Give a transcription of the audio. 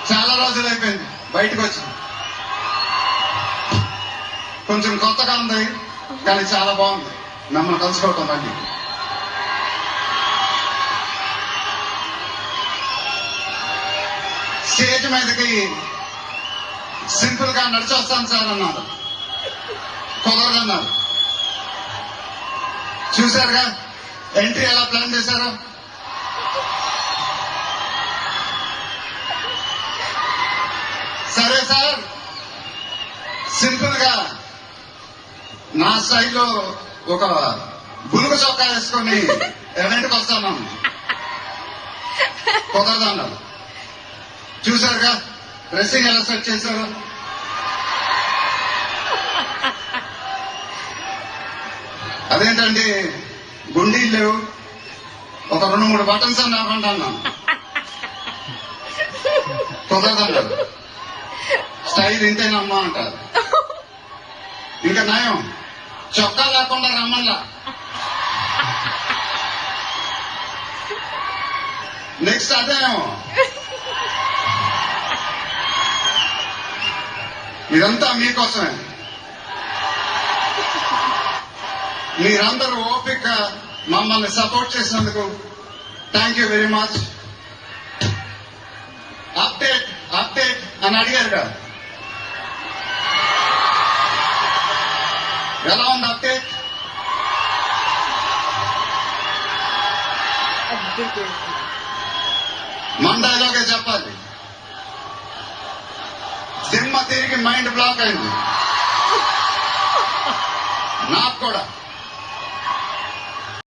చాలా రోజులు అయిపోయింది బయటకు వచ్చి. కొంచెం కొత్తగా ఉంది కానీ చాలా బాగుంది మిమ్మల్ని కలుసుకోవటం. మళ్ళీ స్టేజ్ మీదకి సింపుల్ గా నడిచొస్తాను సార్ అన్నారు, కుదరదన్నారు. చూశారుగా ఎంట్రీ ఎలా ప్లాన్ చేశారో. సరే సార్, సింపుల్ గా నా స్టైల్లో ఒక బులుగు చొక్కా వేసుకొని ఎవరింటికి వస్తాను, కుదరదన్నారు. చూశారుగా డ్రెస్సింగ్ ఎలా సెట్ చేశారు. అదేంటండి గుండీలు లేవు, ఒక 2-3 బటన్స్ అని అన్నాను, కుదరదన్నారు. స్టైల్ ఇంతేనమ్మా అంటారు. ఇంకా నయం చొక్కా లేకుండా రమ్మల్లా. నెక్స్ట్ అదేమో. ఇదంతా మీకోసమే. మీరందరూ ఓపిక మమ్మల్ని సపోర్ట్ చేసినందుకు thank you very much. Update update అని అడిగారు కదా, ఎలా ఉంది అప్డేట్? మన డైలాగే చెప్పాలి. దిమ్మ తిరిగి మైండ్ బ్లాక్ అయింది నాకు కూడా.